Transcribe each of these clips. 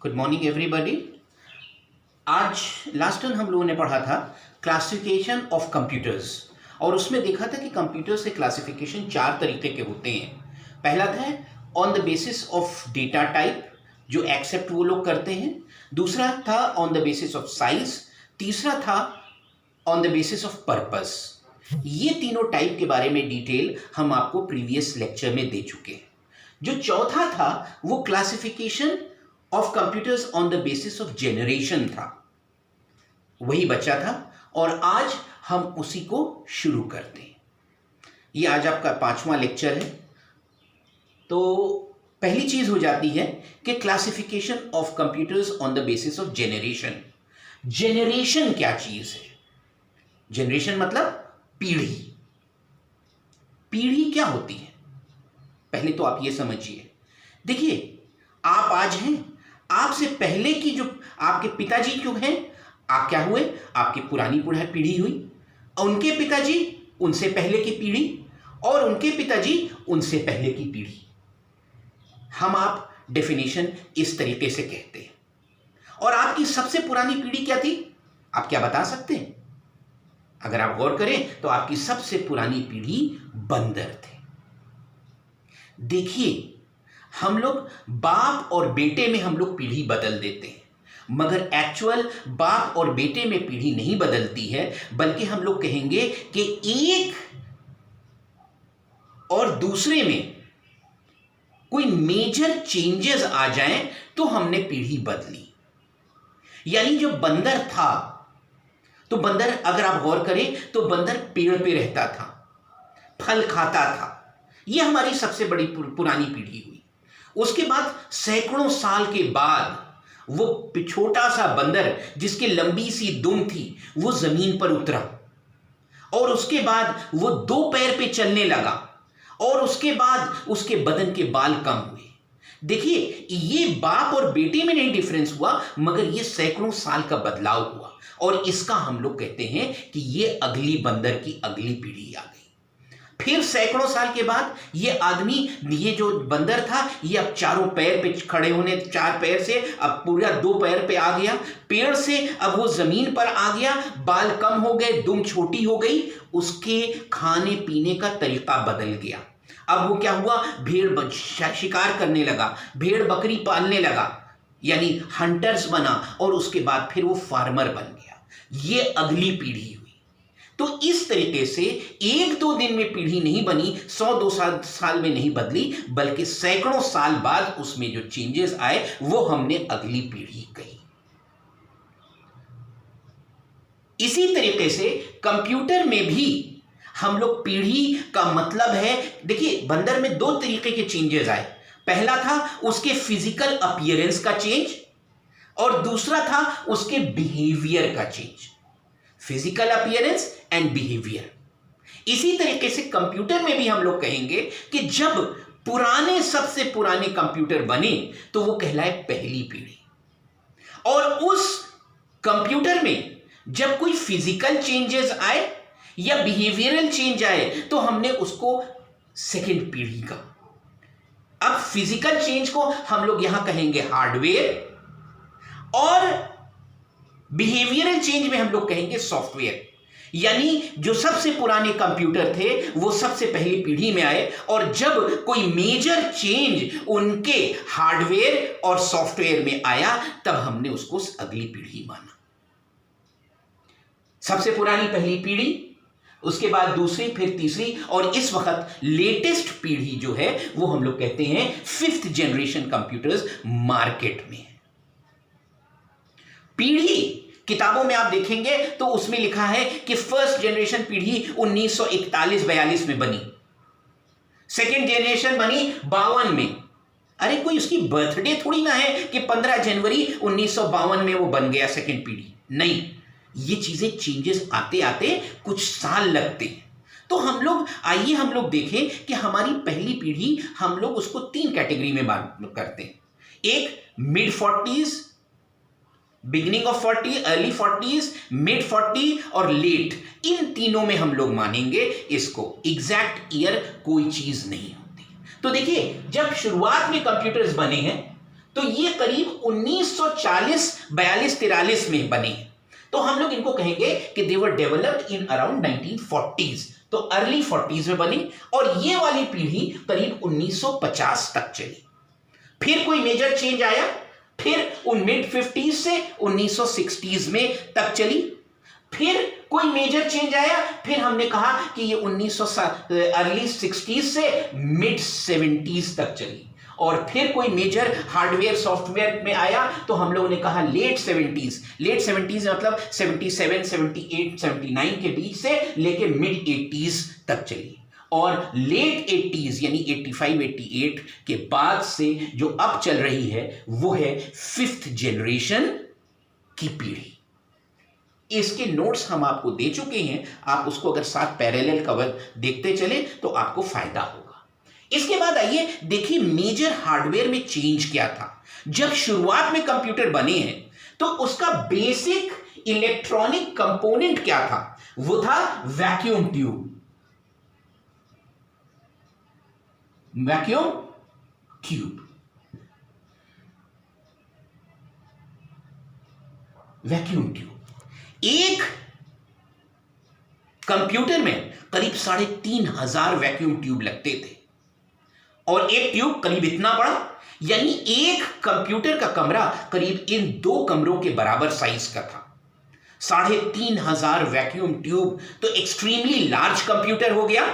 Good morning everybody. आज last time हम लोगों ने पढ़ा था क्लासिफिकेशन ऑफ कंप्यूटर्स और उसमें देखा था कि कंप्यूटर्स के क्लासिफिकेशन चार तरीके के होते हैं। पहला था on the basis of data type, जो एक्सेप्ट वो लोग करते हैं। दूसरा था on the basis of size. तीसरा था on the basis of purpose. ये तीनों टाइप के बारे में डिटेल हम आपको प्रीवियस लेक्चर में दे चुके हैं। जो चौथा था वो classification of computers on the basis of generation था, वही बचा था और आज हम उसी को शुरू करते हैं। ये आज आपका 5वां लेक्चर है। तो पहली चीज हो जाती है कि classification of computers on the basis of generation. Generation क्या चीज है? जेनरेशन मतलब पीढ़ी। पीढ़ी क्या होती है पहले तो आप ये समझिए। देखिए, आप आज हैं, आपसे पहले की जो आपके पिताजी क्यों हैं, आप क्या हुए, आपकी पुरानी पीढ़ी हुई, उनके पिताजी उनसे पहले की पीढ़ी और उनके पिताजी उनसे पहले की पीढ़ी। हम आप डेफिनेशन इस तरीके से कहते हैं। और आपकी सबसे पुरानी पीढ़ी क्या थी, आप क्या बता सकते हैं? अगर आप गौर करें तो आपकी सबसे पुरानी पीढ़ी बंदर थे। देखिए, हम लोग बाप और बेटे में हम लोग पीढ़ी बदल देते हैं, मगर एक्चुअल बाप और बेटे में पीढ़ी नहीं बदलती है, बल्कि हम लोग कहेंगे कि एक और दूसरे में कोई मेजर चेंजेस आ जाएं तो हमने पीढ़ी बदली। यानी जो बंदर था, तो बंदर अगर आप गौर करें तो बंदर पेड़ पे रहता था, फल खाता था। यह हमारी सबसे बड़ी पुरानी पीढ़ी हुई। उसके बाद सैकड़ों साल के बाद वो छोटा सा बंदर जिसकी लंबी सी दुम थी वो जमीन पर उतरा और उसके बाद वो 2 पैर पे चलने लगा और उसके बाद उसके बदन के बाल कम हुए। देखिए, ये बाप और बेटे में नहीं डिफरेंस हुआ, मगर ये सैकड़ों साल का बदलाव हुआ और इसका हम लोग कहते हैं कि ये अगली बंदर की अगली पीढ़ी आ गई। फिर सैकड़ों साल के बाद ये आदमी, ये जो बंदर था, ये अब चारों पैर पे खड़े होने, 4 पैर से अब पूरा 2 पैर पे आ गया। पेड़ से अब वो जमीन पर आ गया, बाल कम हो गए, दुम छोटी हो गई, उसके खाने पीने का तरीका बदल गया। अब वो क्या हुआ, भेड़ शिकार करने लगा, भेड़ बकरी पालने लगा, यानी हंटर्स बना और उसके बाद फिर वो फार्मर बन गया। ये अगली पीढ़ी हुई। तो इस तरीके से 1-2 दिन में पीढ़ी नहीं बनी, 100-2 साल में नहीं बदली, बल्कि सैकड़ों साल बाद उसमें जो चेंजेस आए वो हमने अगली पीढ़ी कही। इसी तरीके से कंप्यूटर में भी हम लोग पीढ़ी का मतलब है, देखिए बंदर में 2 तरीके के चेंजेस आए। पहला था उसके फिजिकल अपीयरेंस का चेंज और दूसरा था उसके बिहेवियर का change. Physical appearance and behaviour. इसी तरीके से कंप्यूटर में भी हम लोग कहेंगे कि जब सबसे पुराने कंप्यूटर बने तो वो कहलाए पहली पीढ़ी, और उस कंप्यूटर में जब कोई फिजिकल चेंजेस आए या बिहेवियरल चेंज आए तो हमने उसको सेकंड पीढ़ी का। अब फिजिकल चेंज को हम लोग यहां कहेंगे हार्डवेयर और बिहेवियरल चेंज में हम लोग कहेंगे सॉफ्टवेयर। यानी जो सबसे पुराने कंप्यूटर थे वो सबसे पहली पीढ़ी में आए और जब कोई मेजर चेंज उनके हार्डवेयर और सॉफ्टवेयर में आया तब हमने उसको अगली पीढ़ी माना। सबसे पुरानी पहली पीढ़ी, उसके बाद दूसरी, फिर तीसरी, और इस वक्त लेटेस्ट पीढ़ी जो है वो हम लोग कहते हैं 5th जनरेशन कंप्यूटर्स मार्केट में है। पीढ़ी किताबों में आप देखेंगे तो उसमें लिखा है कि फर्स्ट जनरेशन पीढ़ी 1941-42 में बनी, सेकेंड जनरेशन बनी 52 में। अरे कोई उसकी बर्थडे थोड़ी ना है कि 15 जनवरी 1952 में वो बन गया सेकेंड पीढ़ी। नहीं, ये चीजें चेंजेस आते आते कुछ साल लगते हैं। तो हम लोग देखें कि हमारी पहली पीढ़ी हम लोग उसको 3 कैटेगरी में बांट करते हैं। एक mid 40s, beginning of 40, early 40s, mid 40 और लेट, इन तीनों में हम लोग मानेंगे इसको। एग्जैक्ट ईयर कोई चीज नहीं होती। तो देखिए, जब शुरुआत में कंप्यूटर्स बने हैं तो ये करीब 1940-42-43 में बने हैं। तो हम लोग इनको कहेंगे कि दे were developed in around 1940s, तो अर्ली 40s में बनी, और ये वाली पीढ़ी करीब 1950 तक चली। फिर कोई मेजर चेंज आया, फिर उन मिड 50s से 1960s में तक चली। फिर कोई मेजर चेंज आया, फिर हमने कहा कि ये अर्ली 60s से मिड 70s तक चली। और फिर कोई मेजर हार्डवेयर सॉफ्टवेयर में आया तो हम लोगों ने कहा लेट 70s मतलब 77, 78, 79 के बीच से लेके मिड 80s तक चली। और लेट 80s यानी 85, 88 के बाद से जो अब चल रही है वो है 5th जनरेशन की पीढ़ी। इसके नोट्स हम आपको दे चुके हैं, आप उसको अगर साथ पैरेलल कवर देखते चले तो आपको फायदा होगा। इसके बाद आइए देखिए मेजर हार्डवेयर में चेंज क्या था। जब शुरुआत में कंप्यूटर बने हैं तो उसका बेसिक इलेक्ट्रॉनिक कंपोनेंट क्या था? वो था vacuum tube. Vacuum tube, vacuum tube. एक कंप्यूटर में करीब 3500 वैक्यूम ट्यूब लगते थे, और एक ट्यूब करीब इतना बड़ा, यानी एक कंप्यूटर का कमरा करीब इन 2 कमरों के बराबर साइज का था। 3500 वैक्यूम ट्यूब तो एक्सट्रीमली लार्ज कंप्यूटर हो गया।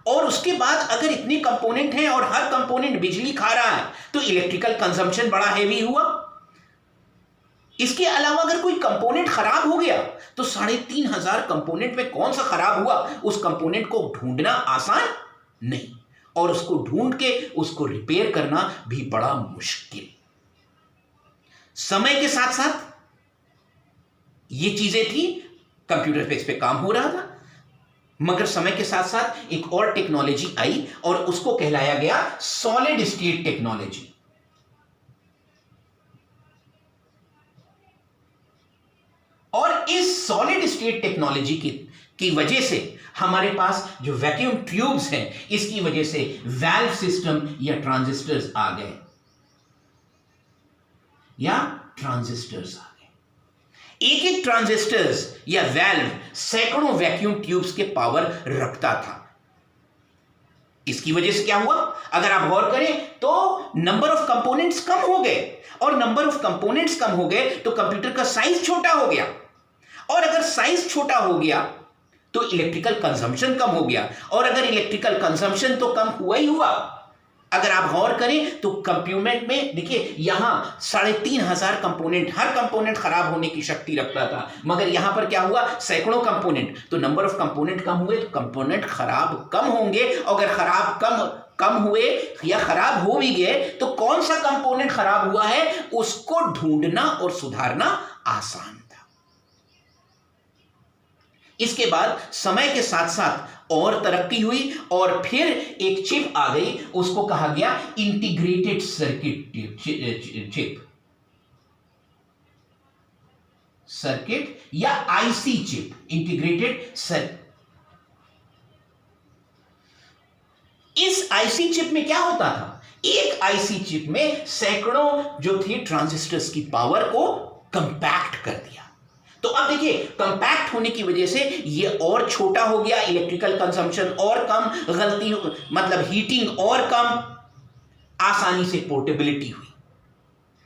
और उसके बाद अगर इतने कंपोनेंट हैं और हर कंपोनेंट बिजली खा रहा है तो इलेक्ट्रिकल कंजम्पशन बड़ा हैवी हुआ। इसके अलावा अगर कोई कंपोनेंट खराब हो गया तो 3500 कंपोनेंट में कौन सा खराब हुआ उस कंपोनेंट को ढूंढना आसान नहीं, और उसको ढूंढ के उसको रिपेयर करना भी बड़ा मुश्किल। समय के साथ साथ ये चीजें थी, कंप्यूटर पे इस पे काम हो रहा था, मगर समय के साथ साथ एक और टेक्नोलॉजी आई और उसको कहलाया गया सॉलिड स्टेट टेक्नोलॉजी। और इस सॉलिड स्टेट टेक्नोलॉजी की वजह से हमारे पास जो वैक्यूम ट्यूब्स हैं इसकी वजह से वैल्व सिस्टम या ट्रांजिस्टर्स आ गए, एक एक ट्रांजिस्टर्स या वैल्व सैकड़ों वैक्यूम ट्यूब्स के पावर रखता था। इसकी वजह से क्या हुआ, अगर आप गौर करें तो नंबर ऑफ कंपोनेंट्स कम हो गए, और नंबर ऑफ कंपोनेंट्स कम हो गए तो कंप्यूटर का साइज छोटा हो गया, और अगर साइज छोटा हो गया तो इलेक्ट्रिकल कंजम्पशन कम हो गया, और अगर इलेक्ट्रिकल कंजम्पशन तो कम हुआ ही हुआ। अगर आप गौर करें तो कंप्यूटर में देखिए यहां 3500 कंपोनेंट, हर कंपोनेंट खराब होने की शक्ति रखता था, मगर यहां पर क्या हुआ, सैकड़ों कंपोनेंट, तो नंबर ऑफ कंपोनेंट कम हुए तो कंपोनेंट खराब कम होंगे। अगर खराब कम हुए या खराब हो भी गए तो कौन सा कंपोनेंट खराब हुआ है उसको ढूंढना और सुधारना आसान था। इसके बाद समय के साथ साथ और तरक्की हुई और फिर एक चिप आ गई, उसको कहा गया इंटीग्रेटेड सर्किट या आईसी चिप, इंटीग्रेटेड सर्किट। इस आईसी चिप में क्या होता था, एक आईसी चिप में सैकड़ों जो थी ट्रांजिस्टर्स की पावर को कंपैक्ट कर दिया। तो अब देखिए कंपैक्ट होने की वजह से ये और छोटा हो गया, इलेक्ट्रिकल कंजम्पशन और कम, गलती मतलब हीटिंग और कम, आसानी से पोर्टेबिलिटी हुई।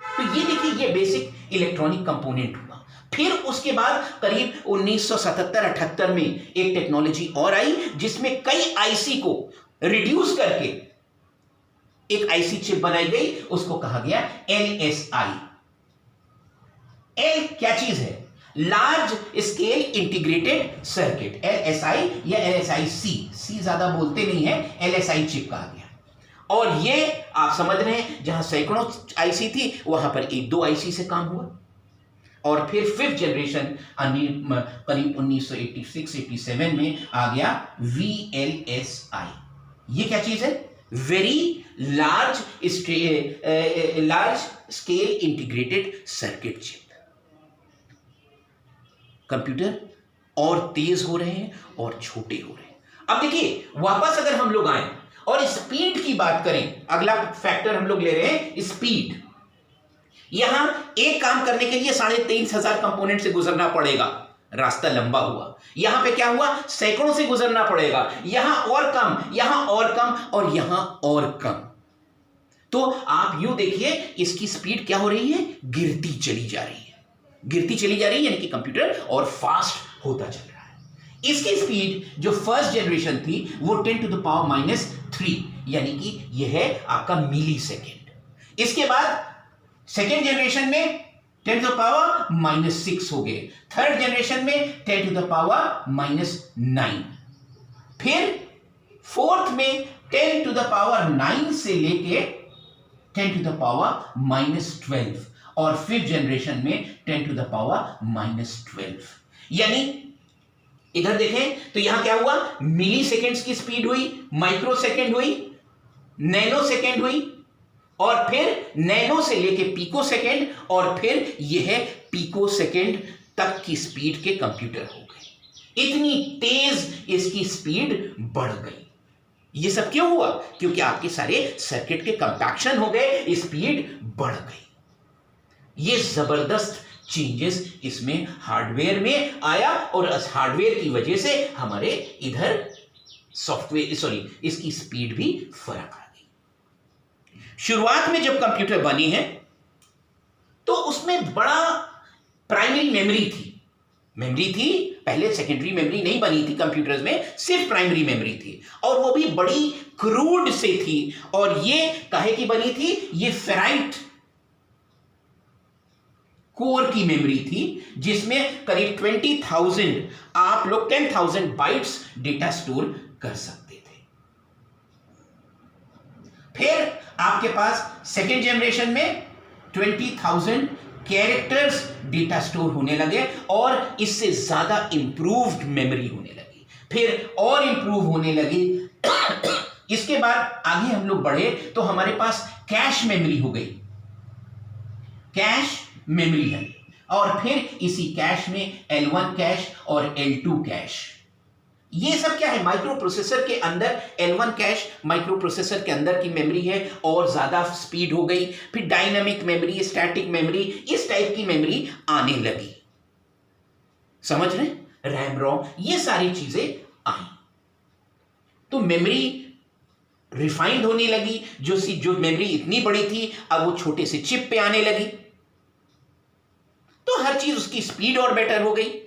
तो ये देखिए ये बेसिक इलेक्ट्रॉनिक कंपोनेंट हुआ। फिर उसके बाद करीब 1977-78 में एक टेक्नोलॉजी और आई जिसमें कई आईसी को रिड्यूस करके एक आईसी चिप बनाई गई, उसको कहा गया एलएसआई। एल क्या चीज है, large scale integrated circuit, LSI या एलएसआईसी, सी ज्यादा बोलते नहीं है, एलएसआई चिप कहा गया। और ये आप समझ रहे हैं जहां सैकड़ों आईसी थी वहां पर 1-2 आईसी से काम हुआ। और फिर 5th जनरेशन करीब 1986-87 में आ गया VLSI। ये क्या चीज है, very large scale integrated circuit chip. Computer और तेज हो रहे हैं और छोटे हो रहे हैं। अब देखिए वापस अगर हम लोग आए और स्पीड की बात करें, अगला फैक्टर हम लोग ले रहे हैं स्पीड। यहां एक काम करने के लिए 23,500 कंपोनेंट से गुजरना पड़ेगा, रास्ता लंबा हुआ। यहां पे क्या हुआ, सैकड़ों से गुजरना पड़ेगा, यहां और कम, यहां और कम, और यहां और कम। तो आप यूं देखिए, इसकी स्पीड क्या हो रही है, गिरती चली जा रही है, गिरती चली जा रही है, यानी कि कंप्यूटर और फास्ट होता चल रहा है। इसकी स्पीड जो फर्स्ट जनरेशन थी वो 10⁻³ यानी कि यह है आपका मिली सेकेंड। इसके बाद सेकेंड जनरेशन में 10⁻⁻6 हो गए, थर्ड जनरेशन में 10⁻⁹, फिर फोर्थ में 10⁻⁹ से लेके 10⁻⁻12, और फिफ्थ जनरेशन में 10⁻⁻12। यानी इधर देखें तो यहां क्या हुआ, मिली सेकेंड्स की स्पीड हुई, माइक्रो सेकेंड हुई, नैनो सेकेंड हुई, और फिर नैनो से लेके पीको सेकेंड, और फिर यह पीको सेकेंड तक की स्पीड के कंप्यूटर हो गए। इतनी तेज इसकी स्पीड बढ़ गई। ये सब क्यों हुआ, क्योंकि आपके सारे सर्किट के कंपैक्शन हो गए, स्पीड बढ़ गई। ये जबरदस्त चेंजेस इसमें हार्डवेयर में आया, और इस हार्डवेयर की वजह से हमारे इधर सॉफ्टवेयर इसकी स्पीड भी फर्क आ गई। शुरुआत में जब कंप्यूटर बनी है तो उसमें बड़ा प्राइमरी मेमोरी थी, पहले सेकेंडरी मेमोरी नहीं बनी थी कंप्यूटर्स में, सिर्फ प्राइमरी मेमोरी थी, और वो भी बड़ी क्रूड से थी। और ये काहे की बनी थी, ये फेराइट कोर की मेमोरी थी, जिसमें करीब 20,000 आप लोग 10,000 बाइट्स डेटा स्टोर कर सकते थे। फिर आपके पास सेकेंड जनरेशन में 20,000 कैरेक्टर्स डेटा स्टोर होने लगे, और इससे ज्यादा इंप्रूव्ड मेमोरी होने लगी, फिर और इंप्रूव होने लगी। इसके बाद आगे हम लोग बढ़े तो हमारे पास कैश मेमोरी हो गई, कैश मेमोरी है, और फिर इसी कैश में L1 कैश और L2 कैश। ये सब क्या है, माइक्रो प्रोसेसर के अंदर L1 कैश माइक्रो प्रोसेसर के अंदर की मेमोरी है, और ज्यादा स्पीड हो गई। फिर डायनामिक मेमोरी, स्टैटिक मेमोरी, इस टाइप की मेमोरी आने लगी, समझ रहे, रैम रोम, ये सारी चीजें आई। तो मेमोरी रिफाइंड होने लगी, जो मेमोरी इतनी बड़ी थी अब वो छोटे से चिप पे आने लगी, तो हर चीज उसकी स्पीड और बेटर हो गई।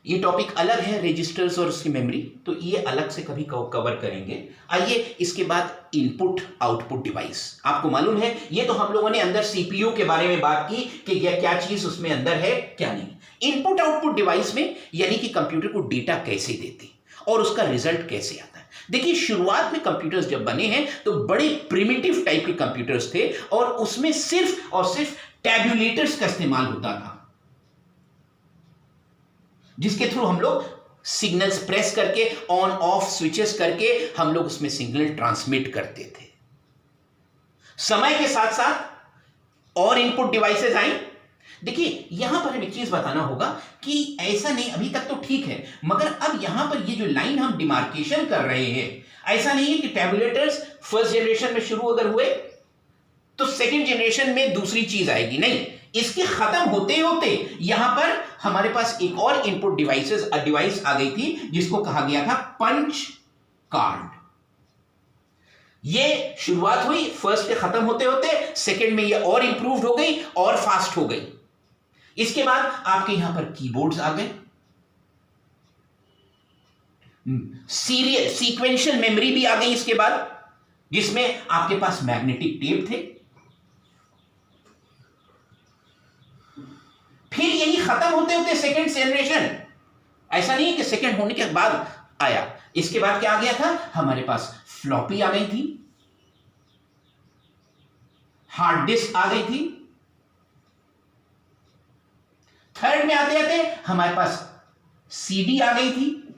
ये टॉपिक अलग है, रजिस्टर्स और उसकी मेमोरी, तो ये अलग से कभी कवर करेंगे। आइए इसके बाद इनपुट आउटपुट डिवाइस। आपको मालूम है, ये तो हम लोगों ने अंदर सीपीयू के बारे में बात की कि क्या चीज उसमें अंदर है क्या नहीं। इनपुट आउटपुट डिवाइस में यानी कि कंप्यूटर को डेटा कैसे देते और उसका रिजल्ट कैसे आता है। देखिए, शुरुआत में कंप्यूटर्स जब बने हैं तो बड़े प्रिमिटिव टाइप के कंप्यूटर्स थे, और उसमें सिर्फ और सिर्फ टैब्यूलेटर्स का इस्तेमाल होता था, जिसके थ्रू हम लोग सिग्नल्स प्रेस करके, ऑन ऑफ स्विचेस करके हम लोग उसमें सिग्नल ट्रांसमिट करते थे। समय के साथ साथ और इनपुट डिवाइसेस आई। देखिए, यहां पर हमें एक चीज बताना होगा कि ऐसा नहीं, अभी तक तो ठीक है, मगर अब यहां पर ये जो लाइन हम डिमार्केशन कर रहे हैं, ऐसा नहीं है कि टैबुलेटर्स फर्स्ट जनरेशन में शुरू अगर हुए तो सेकेंड जनरेशन में दूसरी चीज आएगी, नहीं। इसके खत्म होते होते यहां पर हमारे पास एक और इनपुट डिवाइस आ गई थी, जिसको कहा गया था पंच कार्ड। ये शुरुआत हुई फर्स्ट के खत्म होते होते, सेकेंड में ये और इंप्रूव्ड हो गई और फास्ट हो गई। इसके बाद आपके यहां पर कीबोर्ड्स आ गए, सीरियल सीक्वेंशियल मेमोरी भी आ गई इसके बाद, जिसमें आपके पास मैग्नेटिक टेप थे। फिर यही खत्म होते होते सेकेंड जनरेशन, ऐसा नहीं है कि सेकेंड होने के बाद आया, इसके बाद क्या आ गया था, हमारे पास फ्लॉपी आ गई थी, हार्ड डिस्क आ गई थी। थर्ड में आते आते हमारे पास सीडी आ गई थी,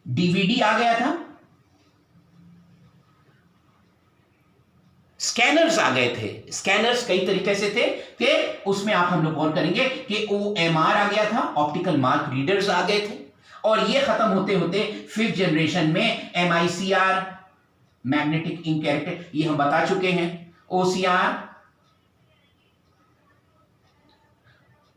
डीवीडी आ गया था, स्कैनर्स आ गए थे। स्कैनर्स कई तरीके से थे कि उसमें आप हम लोग गौर करेंगे कि OMR आ गया था, ऑप्टिकल मार्क रीडर्स आ गए थे। और ये खत्म होते होते 5th जनरेशन में MICR, मैग्नेटिक इंक कैरेक्टर, ये हम बता चुके हैं, OCR,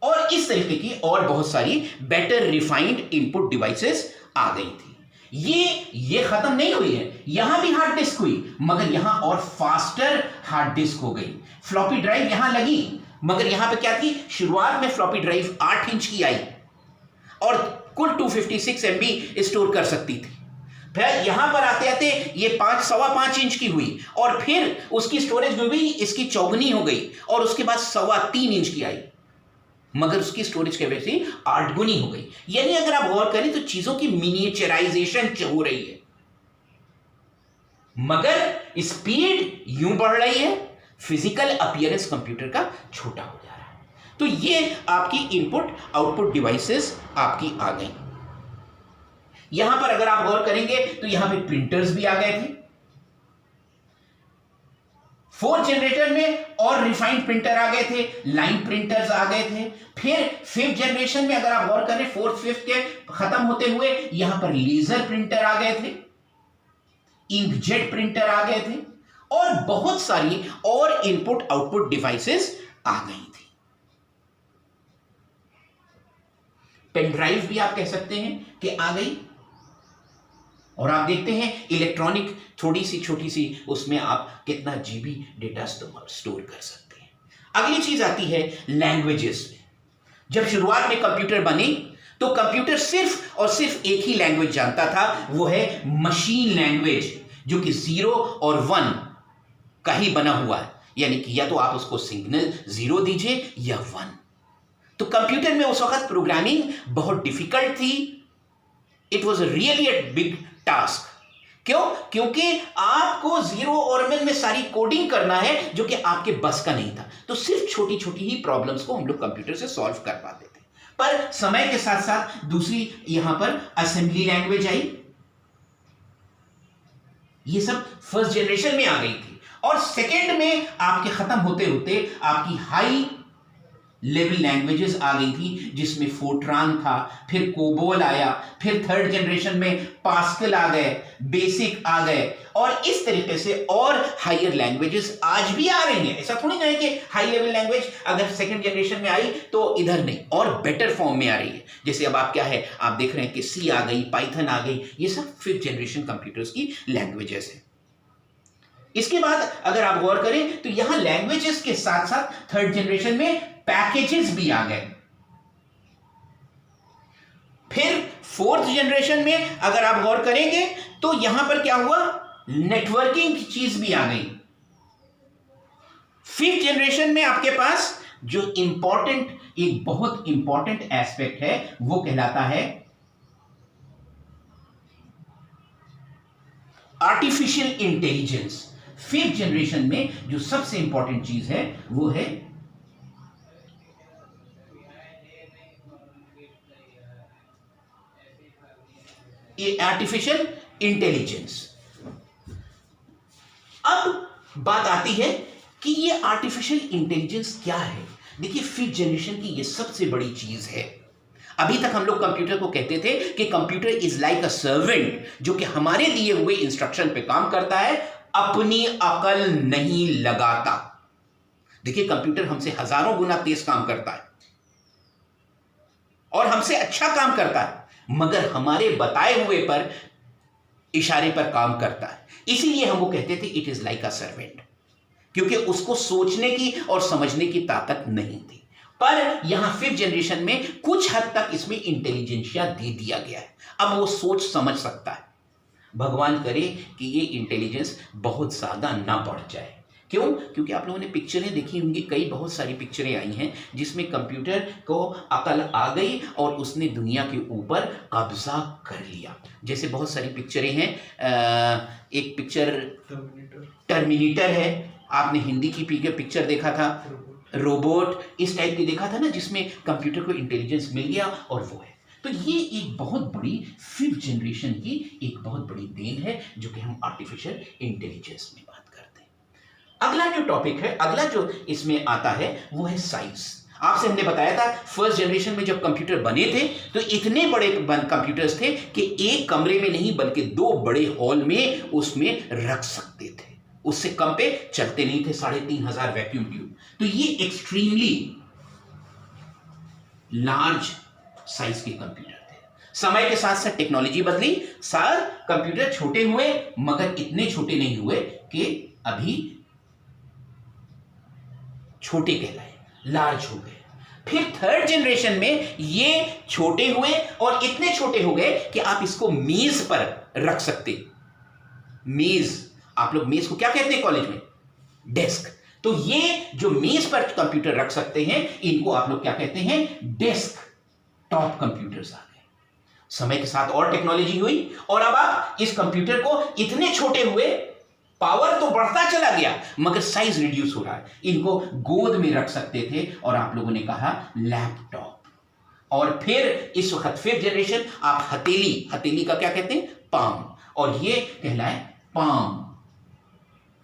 और इस तरीके की और बहुत सारी बेटर रिफाइंड इनपुट डिवाइसेस आ गई थी। ये खत्म नहीं हुई है, यहां भी हार्ड डिस्क हुई, मगर यहां और फास्टर हार्ड डिस्क हो गई। फ्लॉपी ड्राइव यहां लगी, मगर यहां पे क्या थी, शुरुआत में फ्लॉपी ड्राइव 8 इंच की आई और कुल 256 MB स्टोर कर सकती थी। फिर यहां पर आते आते ये 5.25 इंच की हुई और फिर उसकी स्टोरेज में भी इसकी चौगुनी हो गई और उसके बाद 3.25 इंच की आई, मगर उसकी स्टोरेज कैपेसिटी 8 गुनी हो गई। यानी अगर आप गौर करें तो चीजों की मिनिएचराइजेशन हो रही है, मगर स्पीड यूं बढ़ रही है, फिजिकल अपीयरेंस कंप्यूटर का छोटा हो जा रहा है। तो ये आपकी इनपुट आउटपुट डिवाइसेस आपकी आ गई। यहां पर अगर आप गौर करेंगे तो यहां पे प्रिंटर्स भी आ गए थे। 4th जनरेटर में और रिफाइंड प्रिंटर आ गए थे, लाइन प्रिंटर्स आ गए थे। फिर 5th जनरेशन में अगर आप गौर करें 4th 5th के खत्म होते हुए यहां पर लेजर प्रिंटर आ गए थे, इंकजेट प्रिंटर आ गए थे और बहुत सारी और इनपुट आउटपुट डिवाइसेस आ गई थी। पेन ड्राइव भी आप कह सकते हैं कि आ गई, और आप देखते हैं इलेक्ट्रॉनिक थोड़ी सी छोटी सी, उसमें आप कितना GB डेटा स्टोर कर सकते हैं। अगली चीज आती है लैंग्वेजेस में। जब शुरुआत में कंप्यूटर बने तो कंप्यूटर सिर्फ और सिर्फ एक ही लैंग्वेज जानता था, वो है मशीन लैंग्वेज, जो कि 0 और 1 का ही बना हुआ है। यानी कि या तो आप उसको सिग्नल 0 दीजिए या 1। तो कंप्यूटर में उस वक्त प्रोग्रामिंग बहुत डिफिकल्ट थी। It was really a big task. क्यों? क्योंकि आपको 0 और 1 में सारी कोडिंग करना है, जो कि आपके बस का नहीं था। तो सिर्फ छोटी छोटी ही प्रॉब्लम्स को हम लोग कंप्यूटर से सॉल्व कर पाते थे। पर समय के साथ साथ दूसरी यहां पर असेंबली लैंग्वेज आई। ये सब 1st जनरेशन में आ गई थी और 2nd में आपके खत्म होते होते आपकी हाई लेवल लैंग्वेजेस आ गई थी, जिसमें फोर्ट्रान था, फिर कोबोल आया, फिर 3rd जनरेशन में पास्कल आ गए, बेसिक आ गए, और इस तरीके से और हायर लैंग्वेजेस आज भी आ रही हैं। ऐसा थोड़ी ना है कि हाई लेवल लैंग्वेज अगर 2nd जनरेशन में आई तो इधर नहीं, और बेटर फॉर्म में आ रही है। जैसे अब आप क्या है, आप देख रहे हैं कि C आ गई, पाइथन आ गई, ये सब 5th जनरेशन कंप्यूटर्स की लैंग्वेजेस है। इसके बाद अगर आप गौर करें तो यहां लैंग्वेजेस के साथ साथ 3rd जनरेशन में पैकेजेस भी आ गए। फिर 4th जनरेशन में अगर आप गौर करेंगे तो यहां पर क्या हुआ, नेटवर्किंग की चीज भी आ गई। 5th जनरेशन में आपके पास जो एक बहुत इंपॉर्टेंट एस्पेक्ट है वो कहलाता है आर्टिफिशियल इंटेलिजेंस। 5th जनरेशन में जो सबसे इंपॉर्टेंट चीज है वो है ये आर्टिफिशियल इंटेलिजेंस। अब बात आती है कि ये आर्टिफिशियल इंटेलिजेंस क्या है। देखिए 5th जनरेशन की ये सबसे बड़ी चीज है। अभी तक हम लोग कंप्यूटर को कहते थे कि computer is like a servant, जो कि हमारे दिए हुए इंस्ट्रक्शन पे काम करता है, अपनी अकल नहीं लगाता। देखिए कंप्यूटर हमसे हजारों गुना तेज काम करता है और हमसे अच्छा काम करता है, मगर हमारे बताए हुए पर इशारे पर काम करता है। इसीलिए हम वो कहते थे it is like a servant, क्योंकि उसको सोचने की और समझने की ताकत नहीं थी। पर यहां 5th जनरेशन में कुछ हद तक इसमें इंटेलिजेंशिया दे दिया गया है। अब वो सोच समझ सकता है। भगवान करे कि ये इंटेलिजेंस बहुत ज्यादा ना बढ़ जाए। क्यों? क्योंकि आप लोगों ने पिक्चरें देखी होंगी, कई बहुत सारी पिक्चरें आई हैं जिसमें कंप्यूटर को अकल आ गई और उसने दुनिया के ऊपर कब्जा कर लिया। जैसे बहुत सारी पिक्चरें हैं। एक पिक्चर टर्मिनेटर है, आपने हिंदी की पिक्चर देखा था, रोबोट, इस टाइप की देखा था ना, जिसमें कंप्यूटर को इंटेलिजेंस मिल गया और वो है। तो ये एक बहुत बड़ी 5th जनरेशन की एक बहुत बड़ी देन है, जो कि हम आर्टिफिशियल इंटेलिजेंस में बात करते हैं। अगला जो टॉपिक है, अगला जो इसमें आता है वो है साइज। आपसे हमने बताया था फर्स्ट जनरेशन में जब कंप्यूटर बने थे तो इतने बड़े कंप्यूटर्स थे कि एक कमरे में नहीं बल्कि 2 बड़े हॉल में उसमें रख सकते थे, उससे कम पे चलते नहीं थे। 3500 वैक्यूम ट्यूब, तो ये एक्सट्रीमली लार्ज साइज के कंप्यूटर थे। समय के साथ साथ टेक्नोलॉजी बदली, सर कंप्यूटर छोटे हुए मगर इतने छोटे नहीं हुए कि अभी छोटे कहलाए, लार्ज हो गए। फिर थर्ड जनरेशन में ये छोटे हुए और इतने छोटे हो गए कि आप इसको मेज पर रख सकते। मेज, आप लोग मेज को क्या कहते हैं कॉलेज में? डेस्क। तो ये जो मेज पर कंप्यूटर रख सकते हैं इनको आप लोग क्या कहते हैं? डेस्क टॉप कंप्यूटर्स आ गए। समय के साथ और टेक्नोलॉजी हुई और अब आप इस कंप्यूटर को इतने छोटे हुए, पावर तो बढ़ता चला गया मगर साइज रिड्यूस हो रहा है। इनको गोद में रख सकते थे और आप लोगों ने कहा लैपटॉप। और फिर इस वक्त फिफ्थ जनरेशन, आप हथेली, हथेली का क्या कहते हैं? पाम, और ये कहलाए पाम,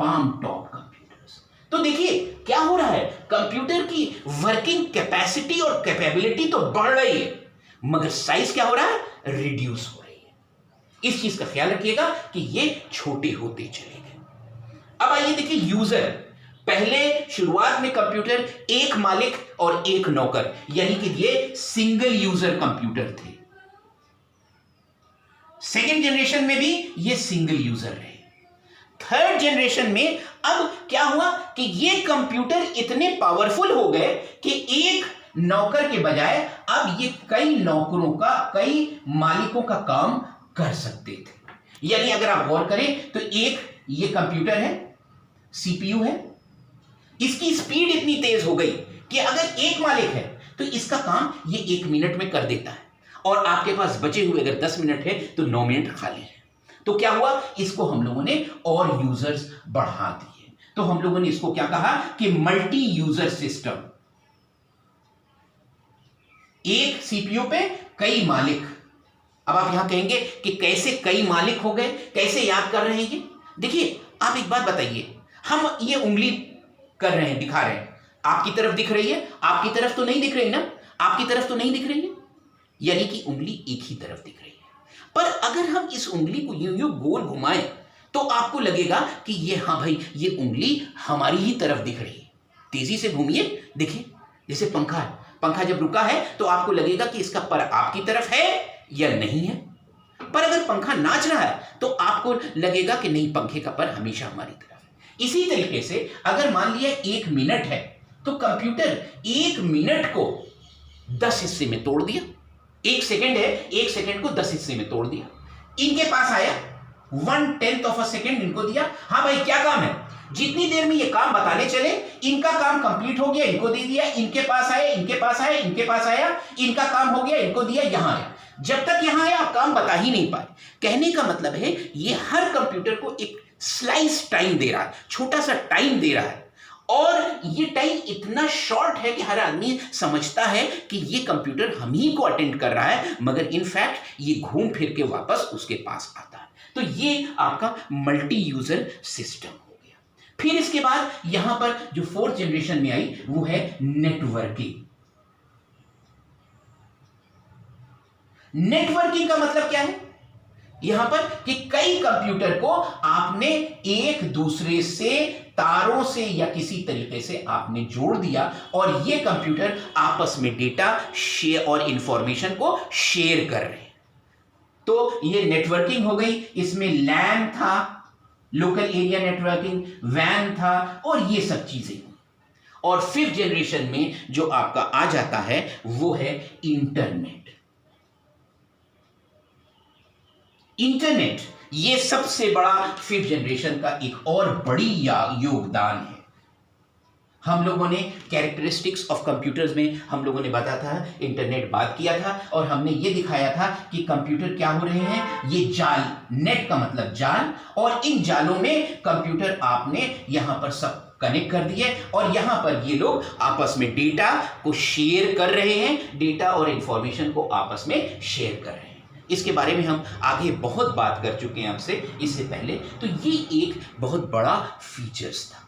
पाम टॉप कंप्यूटर्स। तो देखिए क्या हो रहा है, कंप्यूटर की वर्किंग कैपेसिटी और कैपेबिलिटी तो बढ़ रही है मगर साइज क्या हो रहा है? रिड्यूस हो रही है। इस चीज का ख्याल रखिएगा कि ये छोटे होते चले गए। अब आइए देखिए यूजर। पहले शुरुआत में कंप्यूटर एक मालिक और एक नौकर, यानी कि ये सिंगल यूजर कंप्यूटर थे। सेकेंड जनरेशन में भी ये सिंगल यूजर रहे। थर्ड जनरेशन में अब क्या हुआ कि ये कंप्यूटर इतने पावरफुल हो गए कि एक नौकर के बजाय अब ये कई नौकरों का, कई मालिकों का काम कर सकते थे। यानी अगर आप गौर करें तो एक ये कंप्यूटर है, सीपीयू है, इसकी स्पीड इतनी तेज हो गई कि अगर एक मालिक है तो इसका काम ये 1 मिनट में कर देता है और आपके पास बचे हुए अगर 10 मिनट है तो 9 मिनट खाली है। तो क्या हुआ, इसको हम लोगों ने और यूजर्स बढ़ा दिए। तो हम लोगों ने इसको क्या कहा कि मल्टी यूजर सिस्टम। एक सीपीयू पे कई मालिक। अब आप यहां कहेंगे कि कैसे कई मालिक हो गए, कैसे याद कर रहे हैं ये? देखिए आप एक बात बताइए, हम ये उंगली कर रहे हैं, दिखा रहे हैं, आपकी तरफ दिख रही है? आपकी तरफ तो नहीं दिख रही ना, आपकी तरफ तो नहीं दिख रही है, यानी कि उंगली एक ही तरफ दिख रही है। पर अगर हम इस उंगली को यूं यूं गोल घुमाएं तो आपको लगेगा कि ये, हाँ भाई, ये उंगली हमारी ही तरफ दिख रही है। तेजी से घूमिए, देखिए जैसे पंखा है, पंखा जब रुका है तो आपको लगेगा कि इसका पर आपकी तरफ है या नहीं है। पर अगर पंखा नाच रहा है तो आपको लगेगा कि नहीं, पंखे का पर हमेशा हमारी तरफ है। इसी तरीके से अगर मान लिया 1 मिनट है तो कंप्यूटर 1 मिनट को 10 हिस्से में तोड़ दिया। 1 सेकंड है, 1 सेकंड को 10 हिस्से में तोड़ दिया। इनके पास आया 1/10 ऑफ अ सेकंड, इनको दिया। हाँ भाई क्या काम है, जितनी देर में ये काम बताने चले इनका काम कंप्लीट हो गया, इनको दे दिया। इनके पास आया, इनके पास आया, इनके पास आया, इनका काम हो गया, इनको दिया, यहां आया। जब तक यहां आया आप काम बता ही नहीं पाए। कहने का मतलब है ये हर कंप्यूटर को एक स्लाइस टाइम दे रहा है, छोटा सा टाइम दे रहा है, और ये टाइम इतना शॉर्ट है कि हर आदमी समझता है कि ये कंप्यूटर हम ही को अटेंड कर रहा है, मगर इनफैक्ट ये घूम फिर के वापस उसके पास आता है। तो ये आपका मल्टी यूजर सिस्टम हो गया। फिर इसके बाद यहां पर जो 4th जनरेशन में आई वो है नेटवर्किंग। नेटवर्किंग का मतलब क्या है यहां पर कि कई कंप्यूटर को आपने एक दूसरे से तारों से या किसी तरीके से आपने जोड़ दिया और ये कंप्यूटर आपस में डेटा शेयर और इंफॉर्मेशन को शेयर कर रहे हैं। तो ये नेटवर्किंग हो गई। इसमें लैन था, लोकल एरिया नेटवर्किंग, वैन था, और ये सब चीजें। और 5th जनरेशन में जो आपका आ जाता है वो है इंटरनेट। इंटरनेट ये सबसे बड़ा 5th जनरेशन का एक और बड़ी योगदान है। हम लोगों ने कैरेक्टरिस्टिक्स ऑफ कंप्यूटर्स में हम लोगों ने बताया था, इंटरनेट बात किया था और हमने ये दिखाया था कि कंप्यूटर क्या हो रहे हैं, ये जाल, नेट का मतलब जाल, और इन जालों में कंप्यूटर आपने यहां पर सब कनेक्ट कर दिए और यहां पर ये लोग आपस में डेटा को शेयर कर रहे हैं, डेटा और इंफॉर्मेशन को आपस में शेयर कर रहे हैं। इसके बारे में हम आगे बहुत बात कर चुके हैं आपसे इससे पहले। तो ये एक बहुत बड़ा फीचर्स था।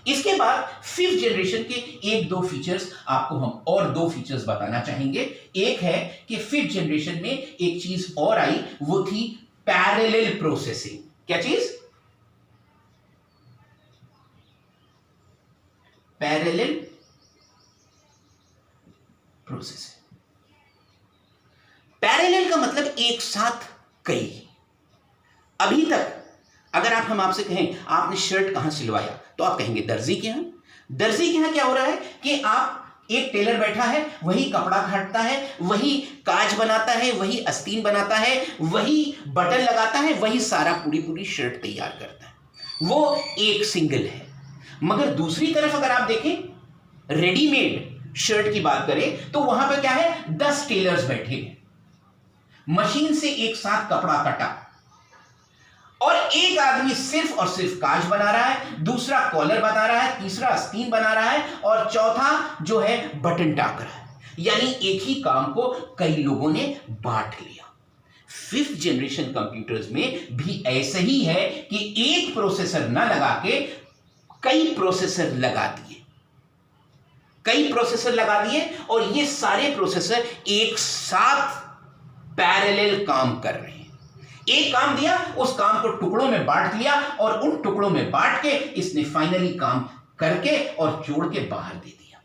इसके बाद फिफ्थ जनरेशन के एक दो फीचर्स आपको हम और दो फीचर्स बताना चाहेंगे। एक है कि फिफ्थ जनरेशन में एक चीज और आई, वो थी पैरेलल प्रोसेसिंग। क्या चीज? Parallel processing. पैरेलल का मतलब एक साथ कई। अभी तक अगर हम आपसे कहें आपने शर्ट कहां सिलवाया, तो आप कहेंगे दर्जी के यहां। दर्जी के यहां क्या हो रहा है कि आप, एक टेलर बैठा है, वही कपड़ा काटता है, वही काज बनाता है, वही आस्तीन बनाता है, वही बटन लगाता है, वही सारा पूरी शर्ट तैयार करता है। वो एक सिंगल है। मगर दूसरी तरफ अगर आप देखें, रेडीमेड शर्ट की बात करें, तो वहां पर क्या है, 10 टेलर्स बैठे हैं, मशीन से एक साथ कपड़ा कटा, और एक आदमी सिर्फ और सिर्फ काज बना रहा है, दूसरा कॉलर बना रहा है, तीसरा आस्तीन बना रहा है, और चौथा जो है बटन टाक रहा है। यानी एक ही काम को कई लोगों ने बांट लिया। फिफ्थ जनरेशन कंप्यूटर्स में भी ऐसे ही है कि एक प्रोसेसर ना लगा के कई प्रोसेसर लगा दिए, और ये सारे प्रोसेसर एक साथ पैरेलल काम कर रहे हैं। एक काम दिया, उस काम को टुकड़ों में बांट लिया, और उन टुकड़ों में बांट के इसने फाइनली काम करके और जोड़ के बाहर दे दिया।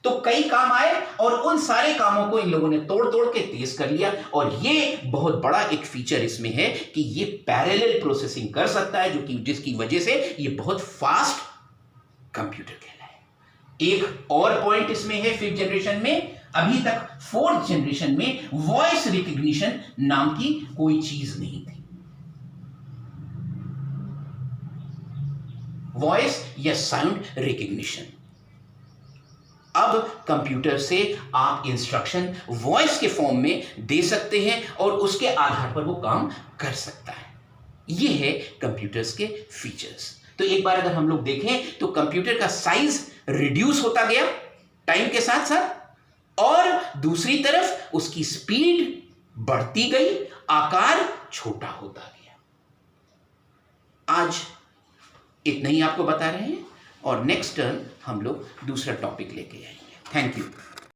तो कई काम आए, और उन सारे कामों को इन लोगों ने तोड़ के तेज कर लिया। और ये बहुत बड़ा एक फीचर इसमें है कि ये पैरेलल प्रोसेसिंग कर सकता है, जो कि जिसकी वजह से ये बहुत फास्ट कंप्यूटर कहलाए। एक और पॉइंट इसमें है फिफ्थ जनरेशन में, अभी तक फोर्थ जनरेशन में वॉइस रिकग्निशन नाम की कोई चीज नहीं थी। वॉइस या साउंड रिकग्निशन। अब कंप्यूटर से आप इंस्ट्रक्शन वॉइस के फॉर्म में दे सकते हैं, और उसके आधार पर वो काम कर सकता है। ये है कंप्यूटर्स के फीचर्स। तो एक बार अगर हम लोग देखें, तो कंप्यूटर का साइज रिड्यूस होता गया टाइम के साथ साथ, और दूसरी तरफ उसकी स्पीड बढ़ती गई, आकार छोटा होता गया। आज इतना ही आपको बता रहे हैं, और नेक्स्ट टर्न हम लोग दूसरा टॉपिक लेके आएंगे। Thank you.